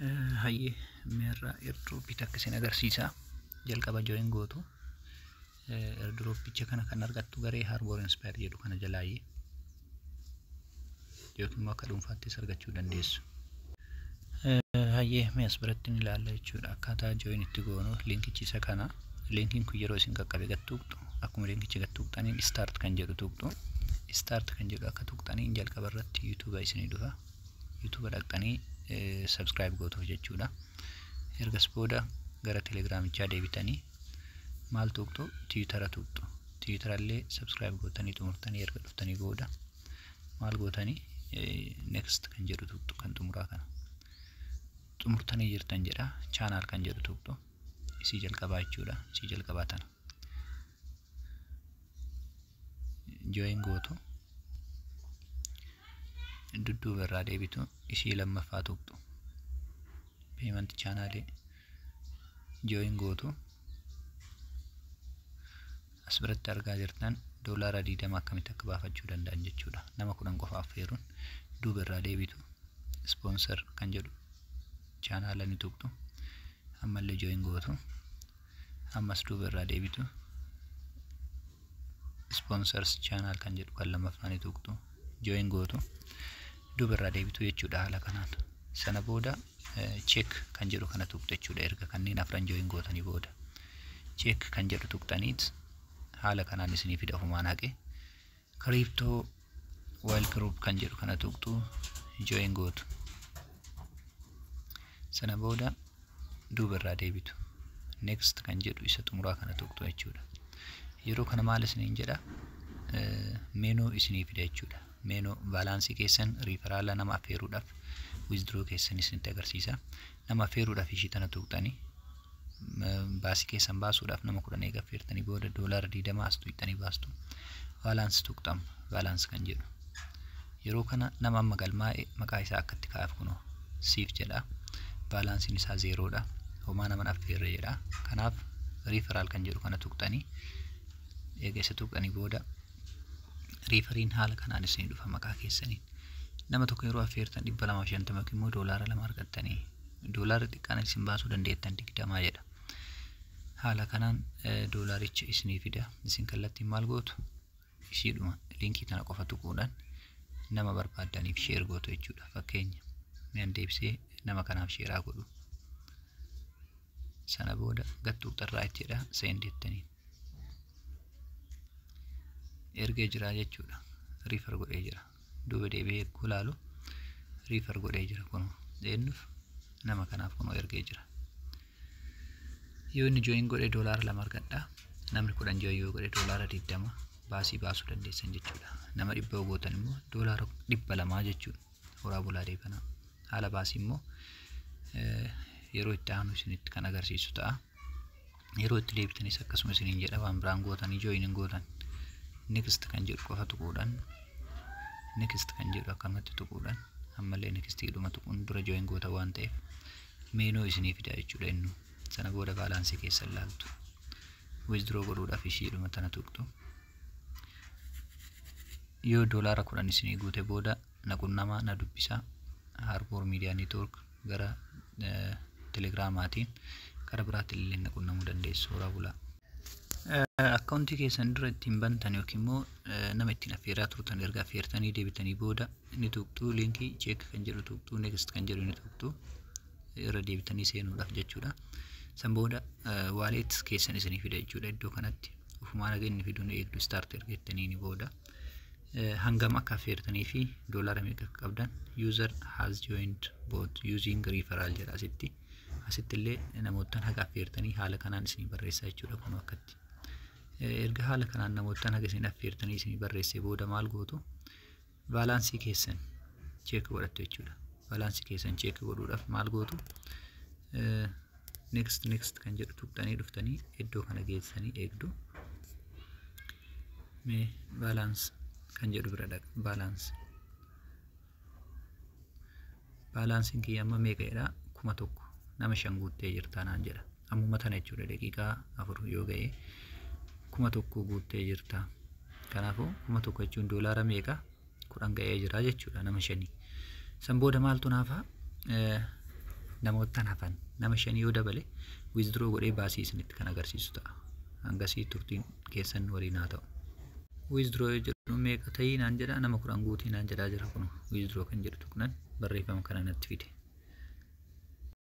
Hayyee meerraa airdrooppii takka isin agarsiisaa. Jalqaba join gootu airdrooppicha kana kan argattu garee Harbor Inspire jedhu kana jalaayi yookiin immoo akka dhuunfaattis argachuu dandeessu. Hayyee mee as biratti ni ilaalla jechuudha. Akkaataa join itti goonu linkichi isa kana. Linkiin kun yeroo isin qaqqabe gattuqxu akkuma linkichi gattuqxaniin start kan jedhu tuqxu. Start kan jedhu akka tuqxaniin jalqaba irratti YouTube isinii dhufa. YouTube dhaqxanii subscribe gootuuf jechuudha. Ergas booda gara Telegraamichaa deebitanii maal tuqxu Twittera tuqxu. Twitterallee subscribe gootanii xumurtanii erga dhuftanii booda maal gootanii next kan jedhu tuqxu kan xumuraa kana. Xumurtanii jirtan jedha channel kan jedhu tuqxu. Isii jalqabaa jechuudha. Isii jalqabaa tana. Join gootu. Dudduuba irraa deebitu isii lammaffaa tuqxu. Payment channel join gootu. As biratti argaa jirtan doolaara 20 akkamitti akka baafachuu danda'an jechuudha. Nama 10 qofa affeeruun duuba irraa deebitu sponsor kan jedhu channel ni tuqxu. Ammallee join gootu. Ammas duuba irraa deebitu sponsors channel kan jedhu kan lammaffaa ni tuqxu. Join gootu. Duuba irraa deebitu jechuudha haala kanaan. Sana booda check kan jedhu kana tuqxu jechuudha. Erga kanneen afran join gootanii booda check kan jedhu tuqxaniit haala kanaan isinii fida ofumaan haqe. Crypto Wild Group kan jedhu kana tuqxu join gootu. Sana booda duuba irraa deebitu next kan jedhu isa xumuraa kana tuqxu jechuudha. Yeroo kana maal isiniin jedha meenuu isinii fida jechuudha. Meenuu balaansii keessan riiferaala nama affeeruudhaaf withdraw keessan isinitti agarsiisa. Nama affeeruudhaaf ishii tana tuqxanii baasii keessan baasuudhaaf nama 10 eega affeertanii booda doolaara 20 as tuqxanii baastu. Balance tuqxam balance kan jedhu. Yeroo kana nama amma galmaa'e maqaa isaa akkatti kaa'aaf kunoo siif jedha. Balansiin isaa 0 dha. Homaa nama affeerre jedha. Kanaaf referral kan jedhu kana tuqxanii eega isa tuqxanii booda referiin haala kanaan isinii dhufa maqaa keessaniin. Nama tokko yeroo affeertan 250 yookiin immoo doolaara 2 argattanii doolaara xiqqaan isin baasuu dandeettan 20 jedha. Haala kanaan doolaaricha isinii fida. Isin kallattiin maal gootu? Ishiidhuma linkii tana qofa tuquudhaan nama barbaadaniif share gootu jechuudha. Fakkeenya mi'an deebisee nama kanaaf share godhu. Sana booda gattuuxarraa jechuudha send jettanii. Ergee jira jechuudha. Refer godhee jira. Duuba deebi'ee eeguu laalu refer godhee jira kunoo. Eenyuuf nama kanaaf kunoo ergee jira. Yoo inni join godhee doolaara 2 argadha. Namni 10 join yoo godhee doolaara 20 baasii baasuu dandeessan jechuudha. Nama 100 gootan immoo doolaara 200 jechuudha. Horaa bulaa deebanaa. Haala baasii immoo yeroo itti aanu isinitti kan agarsiisu ta'a. Yeroo itti deebitanis akkasuma isiniin jedha waan biraan gootanii join gootan. Next kan jedhu qofa tuquudhaan next kan jedhu akkamatti tuquudhaan ammallee next jedhuma tuquun dura join goota waan ta'eef meenuu isinii fida jechuudha innu. Sana booda baalaansii keessan laaltu. Withdraw godhuudhaaf ishiidhuma tana tuqxu. Yoo doolaara 10 isinii guute booda naqunnamaa na dubbisa. Harbor Media Network gara Telegraamaatiin karaa biraatti illee naqunnamuu dandeessu. Horaa bulaa. Akkaawuntii keessan dura ittiin bantan yookiin immoo nama ittiin affeeraa turtan erga affeertanii deebitanii booda ni tuqxu linkii check kan jedhu tuqxu next kan jedhu ni tuqxu irra deebitanii seenuudhaaf jechuudha. San booda wallet keessan isinii fida jechuudha. Iddoo kanatti ofumaan aga inni fiduun eegdu start ergettanii ni booda hangam akka affeertanii fi doolaara meeqa qabdan user has joined bot using referral jedha asitti. Asitti illee namoota haga affeertanii haala kanaan isinii barreessaa jechuudha kunoo akkatti. Erga haala kanaan namoota haga isin affeertanii isinii barreessee booda maal gootu? Baalaansii keessan check godhattu jechuudha. Baalaansii keessan check godhuudhaaf maal gootu? Next kan jedhu tuqxanii dhuftanii iddoo kana geessanii eegdu. Mee balance kan jedhu bira dhaqa. Balansiin kiyya amma meeqa jedha? 1000 nama 5 guuttee jirta naan jedha. Ammuma tana jechuudha daqiiqaa 4 yoo ga'e 1000 guuttee jirta. Kanaafuu 1000 jechuun doolaara meeqa? 10 ga'ee jira jechuudha nama 5. San booda maaltu naafa? namoottan hafan nama 5 yoo dabale withdraw godhee baasii isinitti kan agarsiisu ta'a. Hangasii turtiin keessan waliin haa ta'u. Withdraw jedhu meeqa ta'ii naan jedha nama 10 guutii naan jedhaa jira kun withdraw kan jedhu tuqnan barreeffama kana natti fide.